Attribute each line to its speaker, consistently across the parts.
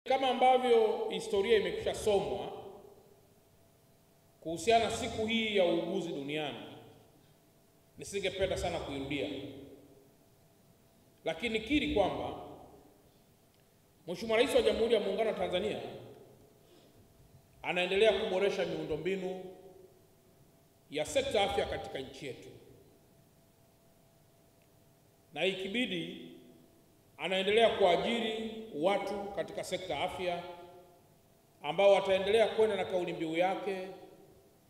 Speaker 1: Kama ambavyo historia imekwisha somwa kuhusiana na siku hii ya uuguzi duniani, nisingependa sana kuirudia, lakini nikiri kwamba Mheshimiwa Rais wa Jamhuri ya Muungano wa Tanzania anaendelea kuboresha miundombinu ya sekta afya katika nchi yetu, na ikibidi anaendelea kuajiri watu katika sekta afya ambao wataendelea kwenda na kauli mbiu yake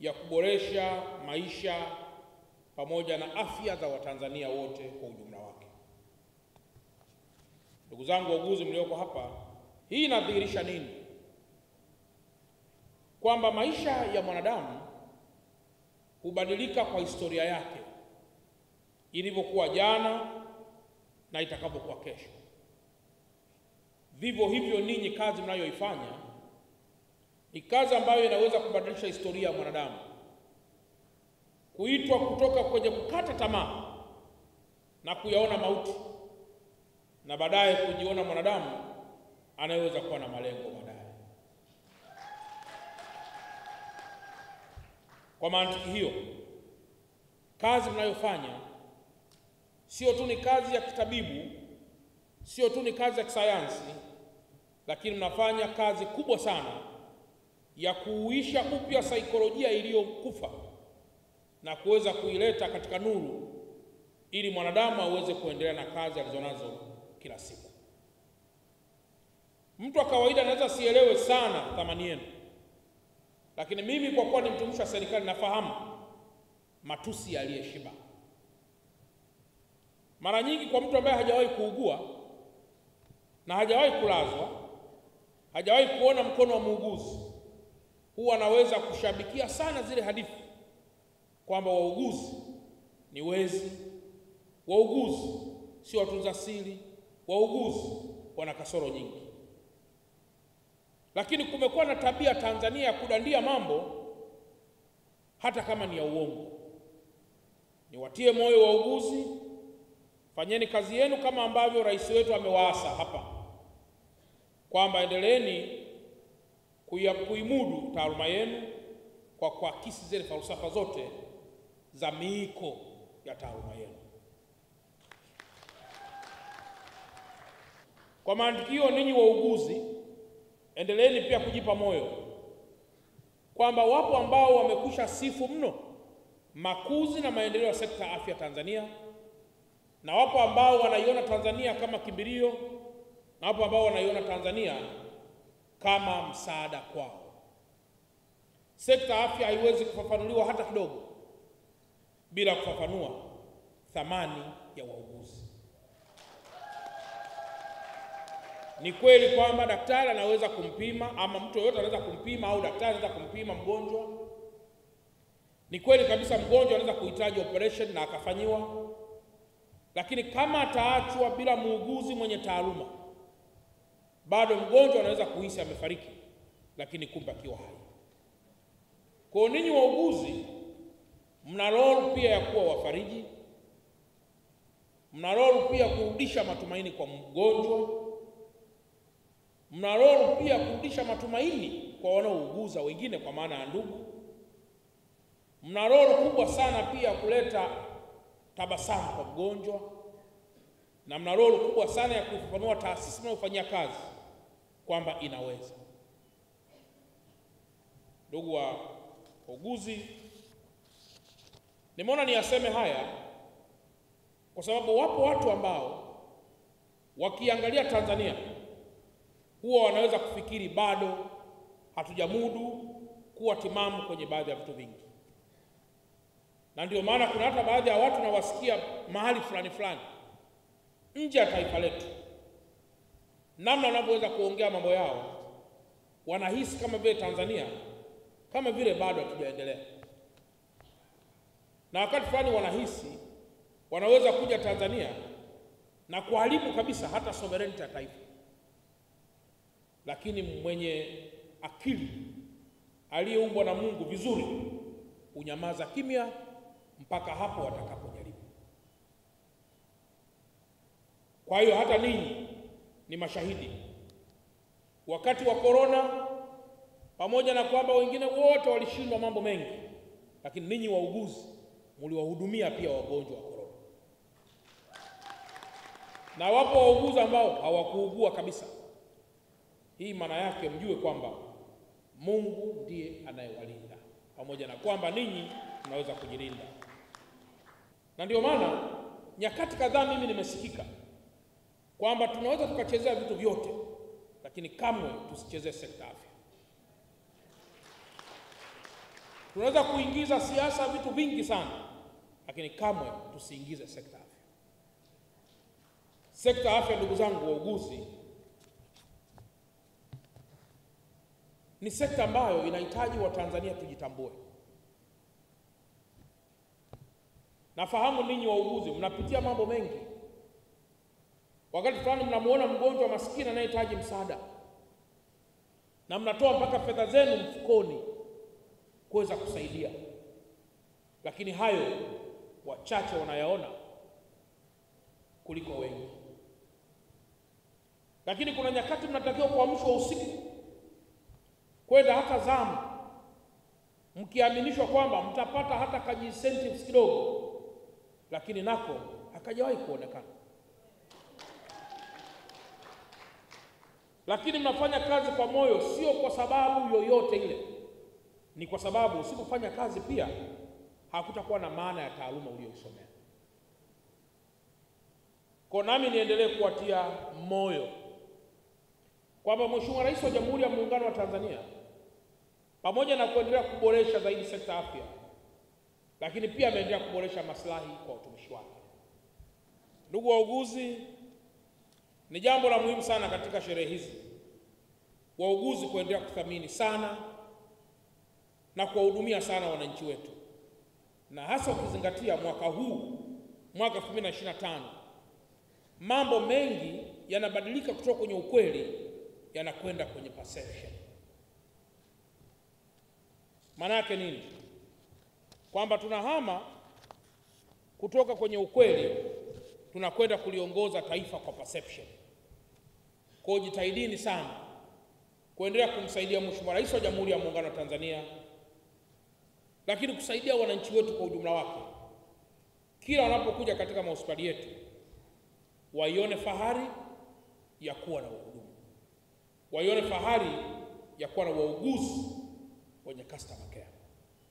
Speaker 1: ya kuboresha maisha pamoja na afya za Watanzania wote kwa ujumla wake. Ndugu zangu wauguzi mlioko hapa, hii inadhihirisha nini? Kwamba maisha ya mwanadamu hubadilika kwa historia yake, ilivyokuwa jana na itakapokuwa kesho. Vivyo hivyo ninyi, kazi mnayoifanya ni kazi ambayo inaweza kubadilisha historia ya mwanadamu, kuitwa kutoka kwenye kukata tamaa na kuyaona mauti, na baadaye kujiona mwanadamu anayeweza kuwa na malengo baadaye. Kwa mantiki hiyo, kazi mnayofanya sio tu ni kazi ya kitabibu, sio tu ni kazi ya kisayansi, lakini mnafanya kazi kubwa sana ya kuuisha upya saikolojia iliyokufa na kuweza kuileta katika nuru, ili mwanadamu aweze kuendelea na kazi alizonazo kila siku. Mtu wa kawaida anaweza sielewe sana thamani yenu, lakini mimi kwa kuwa ni mtumishi wa serikali nafahamu matusi aliyeshiba. Mara nyingi kwa mtu ambaye hajawahi kuugua na hajawahi kulazwa, hajawahi kuona mkono wa muuguzi, huwa anaweza kushabikia sana zile hadithi kwamba wauguzi ni wezi, wauguzi sio watunza siri, wauguzi wana kasoro nyingi. Lakini kumekuwa na tabia Tanzania ya kudandia mambo hata kama ni ya uongo. Niwatie moyo wauguzi, fanyeni kazi yenu kama ambavyo rais wetu amewaasa hapa, kwamba endeleeni kuimudu taaluma yenu kwa kuakisi zile falsafa zote za miiko ya taaluma yenu. Kwa mantiki hiyo, ninyi wauguzi endeleeni pia kujipa moyo kwamba wapo ambao wamekwisha sifu mno makuzi na maendeleo ya sekta ya afya Tanzania, na wapo ambao wanaiona Tanzania kama kimbilio, na wapo ambao wanaiona Tanzania kama msaada kwao. Sekta ya afya haiwezi kufafanuliwa hata kidogo bila kufafanua thamani ya wauguzi. Ni kweli kwamba daktari anaweza kumpima, ama mtu yoyote anaweza kumpima, au daktari anaweza kumpima mgonjwa. Ni kweli kabisa mgonjwa anaweza kuhitaji operation na akafanyiwa, lakini kama ataachwa bila muuguzi mwenye taaluma, bado mgonjwa anaweza kuhisi amefariki, lakini kumbe akiwa hai. Kwa ninyi wauguzi mna role pia ya kuwa wafariji, mna role pia kurudisha matumaini kwa mgonjwa, mna role pia kurudisha matumaini kwa wanaouguza wengine, kwa maana ya ndugu. Mna role kubwa sana pia kuleta tabasamu kwa mgonjwa, na mna role kubwa sana ya kufafanua taasisi mnayofanyia kazi kwamba inaweza. Ndugu wa wauguzi, nimeona niyaseme haya kwa sababu wapo watu ambao wakiangalia Tanzania huwa wanaweza kufikiri bado hatujamudu kuwa timamu kwenye baadhi ya vitu vingi, na ndio maana kuna hata baadhi ya watu nawasikia mahali fulani fulani nje ya taifa letu, namna wanavyoweza kuongea mambo yao, wanahisi kama vile Tanzania kama vile bado hatujaendelea, na wakati fulani wanahisi wanaweza kuja Tanzania na kuharibu kabisa hata sovereignty ya taifa. Lakini mwenye akili aliyeumbwa na Mungu vizuri unyamaza kimya mpaka hapo watakapojaribu. Kwa hiyo hata ninyi ni mashahidi wakati wa corona, pamoja na kwamba wengine wote walishindwa mambo mengi, lakini ninyi wauguzi mliwahudumia pia wagonjwa wa corona. Na wapo wauguzi ambao hawakuugua kabisa. Hii maana yake mjue kwamba Mungu ndiye anayewalinda, pamoja na kwamba ninyi mnaweza kujilinda. Na ndio maana nyakati kadhaa mimi nimesikika kwamba tunaweza tukachezea vitu vyote, lakini kamwe tusichezee sekta afya. Tunaweza kuingiza siasa vitu vingi sana, lakini kamwe tusiingize sekta afya. Sekta afya, ndugu zangu wauguzi, ni sekta ambayo inahitaji Watanzania tujitambue. Nafahamu ninyi wauguzi mnapitia mambo mengi. Wakati fulani mnamuona mgonjwa maskini anayehitaji msaada, na mnatoa mpaka fedha zenu mfukoni kuweza kusaidia, lakini hayo wachache wanayaona kuliko wengi. Lakini kuna nyakati mnatakiwa kuamshwa usiku kwenda hata zamu, mkiaminishwa kwamba mtapata hata kaji incentives kidogo, lakini nako hakajawahi kuonekana. Lakini mnafanya kazi kwa moyo, sio kwa sababu yoyote ile, ni kwa sababu usipofanya kazi pia hakutakuwa na maana ya taaluma uliyoisomea. Kwa nami niendelee kuwatia moyo kwamba Mheshimiwa Rais wa Jamhuri ya Muungano wa Tanzania, pamoja na kuendelea kuboresha zaidi sekta afya, lakini pia ameendelea kuboresha maslahi kwa utumishi wake. Ndugu wauguzi, ni jambo la muhimu sana katika sherehe hizi wauguzi kuendelea kuthamini sana na kuwahudumia sana wananchi wetu, na hasa ukizingatia mwaka huu, mwaka 2025, mambo mengi yanabadilika kutoka kwenye ukweli yanakwenda kwenye perception. Maana yake nini? Kwamba tunahama kutoka kwenye ukweli tunakwenda kuliongoza taifa kwa perception. Kwa hiyo jitahidini sana kuendelea kumsaidia Mheshimiwa Rais wa Jamhuri ya Muungano wa Tanzania, lakini kusaidia wananchi wetu kwa ujumla wake. Kila wanapokuja katika mahospitali yetu waione fahari ya kuwa na wahudumu, waione fahari ya kuwa na wauguzi wenye customer care.